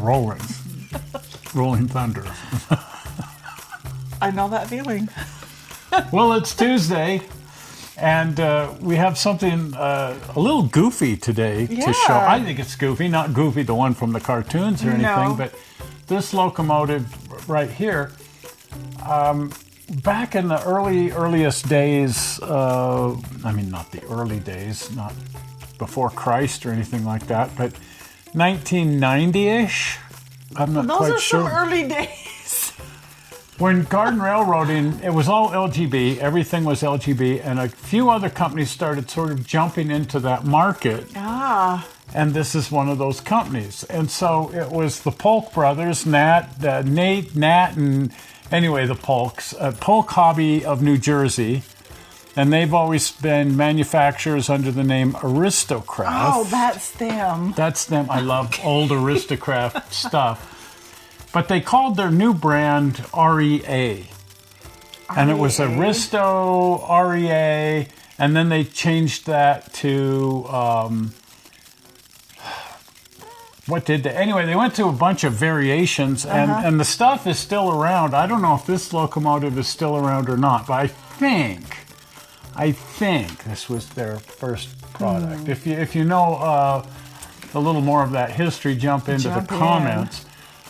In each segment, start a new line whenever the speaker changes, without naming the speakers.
rolling. Rolling thunder.
I know that feeling.
Well, it's Tuesday, and we have something a little goofy today to show. I think it's goofy, not Goofy, the one from the cartoons or anything, but this locomotive right here, back in the earliest days, I mean, not the early days, not before Christ or anything like that, but 1990-ish, I'm not quite sure.
Those are some early days.
When Garden Railroading, it was all LGB, everything was LGB, and a few other companies started sort of jumping into that market. And this is one of those companies. And so it was the Polk brothers, Nat, and anyway, the Polk'S, Polk Hobby of New Jersey. And they've always been manufacturers under the name AristoCraft.
Oh, that's them.
That's them. I love old AristoCraft stuff. But they called their new brand REA. And it was Aristo, REA, and then they changed that to, anyway, they went to a bunch of variations, and the stuff is still around. I don't know if this locomotive is still around or not, but I think this was their first product. If you know a little more of that history, jump into the comments.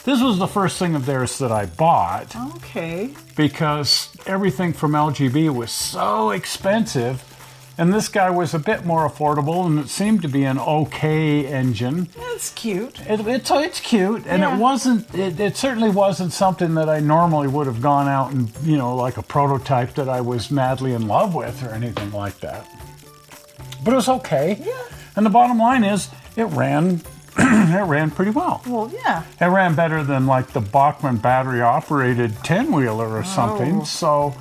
This was the first thing of theirs that I bought.
Okay. Because
everything from LGB was so expensive, and this guy was a bit more affordable, and it seemed to be an okay engine.
It's cute.
It's cute, and it wasn't. It certainly wasn't something that I normally would have gone out and, like a prototype that I was madly in love with or anything like that. But it was okay. Yeah. And the bottom line is, it ran. It ran pretty well.
Well, yeah.
It ran better than like the Bachmann battery-operated 10-wheeler or something. So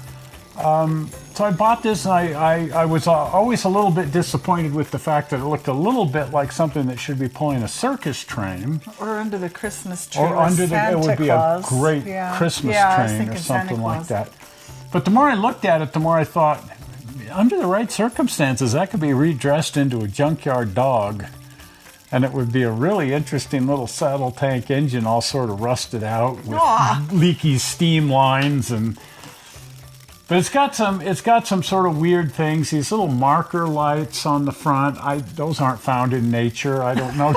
I bought this, and I was always a little bit disappointed with the fact that it looked a little bit like something that should be pulling a circus train.
Or under the Christmas tree.
Or under
Santa
it would be
Claus.
a great Christmas train or something like that. But the more I looked at it, the more I thought, under the right circumstances, that could be redressed into a junkyard dog. And it would be a really interesting little saddle tank engine, all sort of rusted out with leaky steam lines, but it's got some sort of weird things. These little marker lights on the front. Those aren't found in nature. I don't know.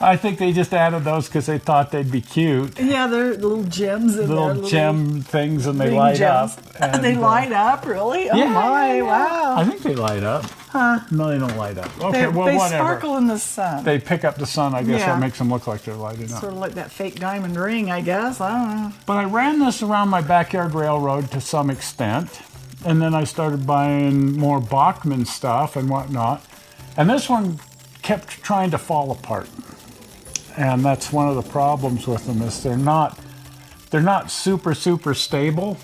I think they just added those because they thought they'd be cute.
Yeah, they're little gems in there.
Little gem things, and they light up. And,
they light up, really? Oh my! Wow.
I think they light up. Huh? No, they don't light up. Okay,
they
whatever.
sparkle in the sun.
They pick up the sun, I guess. That makes them look like they're lighting up.
Sort of like that fake diamond ring, I guess. I don't know.
But I ran this around my backyard railroad to some extent, and then I started buying more Bachmann stuff and whatnot. And this one kept trying to fall apart. And that's one of the problems with them, is they're not super stable.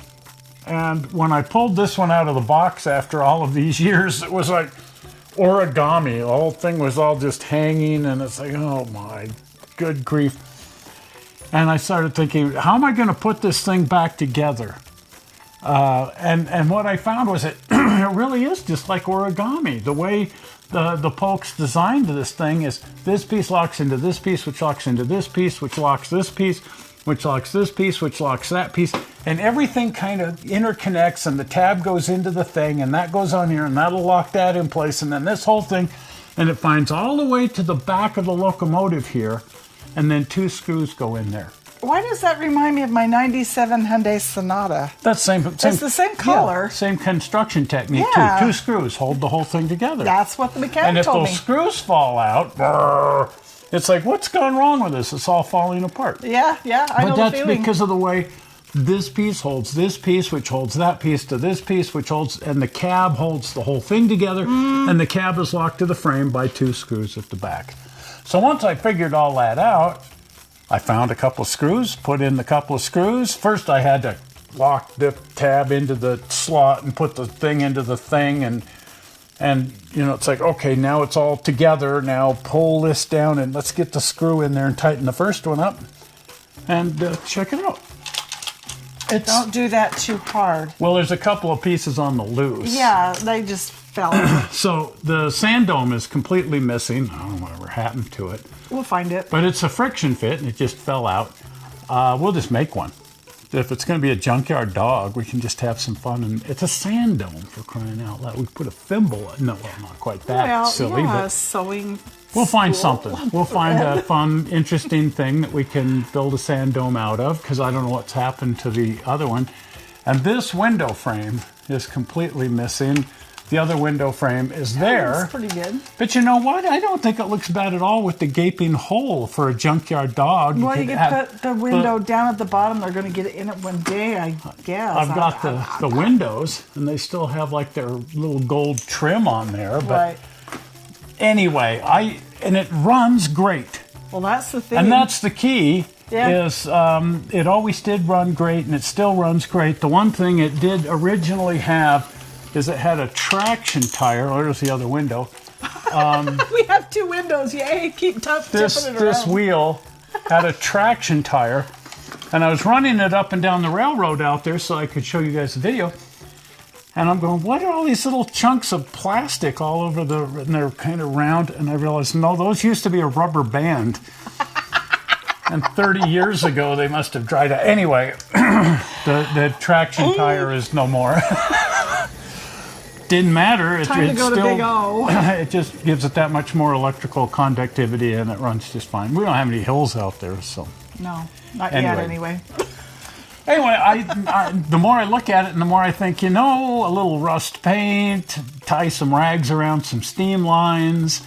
And when I pulled this one out of the box after all of these years, it was like origami. The whole thing was all just hanging, and it's like, oh my good grief. And I started thinking, how am I going to put this thing back together? And what I found was it really is just like origami. The way the Polk'S designed this thing is this piece locks into this piece, which locks into this piece, which locks this piece, which locks this piece, which locks that piece, and everything kind of interconnects, and the tab goes into the thing, and that goes on here, and that'll lock that in place, and then this whole thing, and it finds all the way to the back of the locomotive here, and then 2 screws go in there.
Why does that remind me of my 97 Hyundai Sonata?
That's same.
It's the same color.
Yeah, same construction technique, too. 2 screws hold the whole thing together.
That's what the mechanic told me.
And if those screws fall out, it's like, what's gone wrong with this? It's all falling apart.
Yeah, I know the feeling.
But that's because of the way this piece holds this piece, which holds that piece to this piece, which holds, and the cab holds the whole thing together, and the cab is locked to the frame by 2 screws at the back. So once I figured all that out, I found a couple of screws, put in the couple of screws. First I had to lock the tab into the slot and put the thing into the thing, and it's like, okay, now it's all together. Now pull this down and let's get the screw in there and tighten the first one up, and check it out.
Don't do that too hard.
Well, there's a couple of pieces on the loose.
Yeah, they just fell.
So the sand dome is completely missing. I don't know whatever happened to it.
We'll find it.
But it's a friction fit, and it just fell out. We'll just make one. If it's going to be a junkyard dog, we can just have some fun. And it's a sand dome, for crying out loud. We put a thimble. No, well, not quite that silly.
Yeah,
but
sewing.
we'll find something. We'll find a fun, interesting thing that we can build a sand dome out of, because I don't know what's happened to the other one. And this window frame is completely missing. The other window frame is there.
That's pretty good.
But you know what? I don't think it looks bad at all with the gaping hole for a junkyard dog.
Well, you could put the window down at the bottom. They're going to get in it one day, I guess.
I've got the windows, and they still have like their little gold trim on there. But
Right.
anyway, and it runs great.
Well, that's the thing.
And that's the key.
Yeah.
Is it always did run great, and it still runs great. The one thing it did originally have is it had a traction tire. Oh, there's the other window.
We have two windows. Yay! Keep tipping it around.
This wheel had a traction tire, and I was running it up and down the railroad out there so I could show you guys the video. And I'm going, what are all these little chunks of plastic all over and they're kind of round. And I realized, no, those used to be a rubber band. And 30 years ago, they must have dried out. Anyway, the traction tire is no more. Didn't matter.
Time to go to Big O.
It just gives it that much more electrical conductivity, and it runs just fine. We don't have any hills out there, so.
No, not yet anyway.
Anyway, the more I look at it, and the more I think, a little rust paint, tie some rags around some steam lines,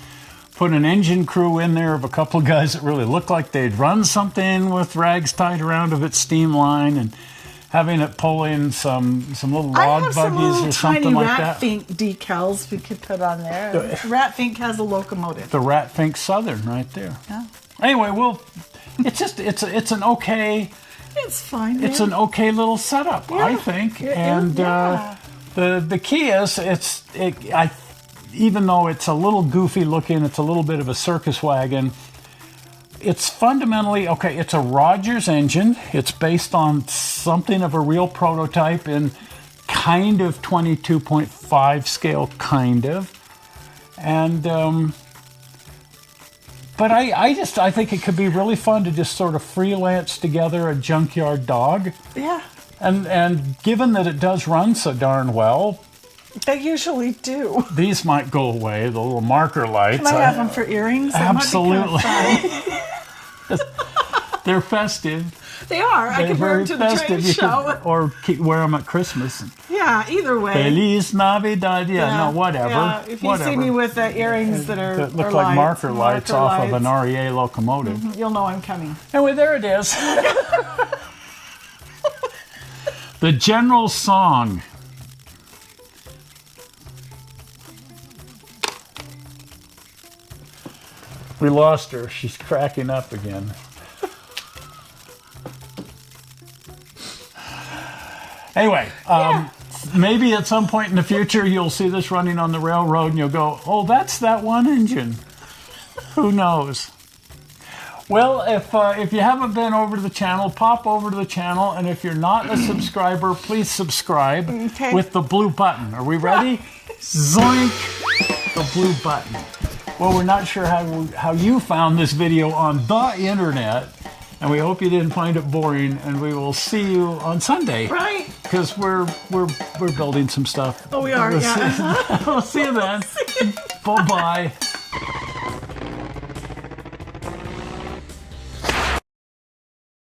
put an engine crew in there of a couple of guys that really look like they'd run something with rags tied around of its steam line, and having it pull in some little log buggies or something like that.
I have some little tiny Rat Fink decals we could put on there. Rat Fink has a locomotive.
The Rat Fink Southern right there.
Yeah.
Anyway, it's an okay.
It's fine.
It's an okay little setup, I think. The key is even though it's a little goofy looking, it's a little bit of a circus wagon. It's fundamentally, okay, it's a Rodgers engine. It's based on something of a real prototype in kind of 22.5 scale, kind of. And, but I think it could be really fun to just sort of freelance together a junkyard dog.
Yeah.
And given that it does run so darn well,
they usually do.
These might go away, the little marker lights.
Can I have them for earrings?
Absolutely. They're festive.
They are. I can wear them to the train show.
Or wear them at Christmas.
Yeah, either way.
Feliz Navidad. Yeah, no, whatever.
Yeah, if you see me with earrings that
look like marker lights off of an REA locomotive,
you'll know I'm coming.
Anyway, there it is. The general song. We lost her. She's cracking up again. Anyway, maybe at some point in the future you'll see this running on the railroad and you'll go, oh, that's that one engine. Who knows? Well, if you haven't been over to the channel, pop over to the channel. And if you're not a subscriber, please subscribe with the blue button. Are we ready? Zoink! The blue button. Well, we're not sure how you found this video on the internet, and we hope you didn't find it boring. And we will see you on Sunday,
right?
Because we're building some stuff.
Oh, we are.
We'll see you then. Bye bye.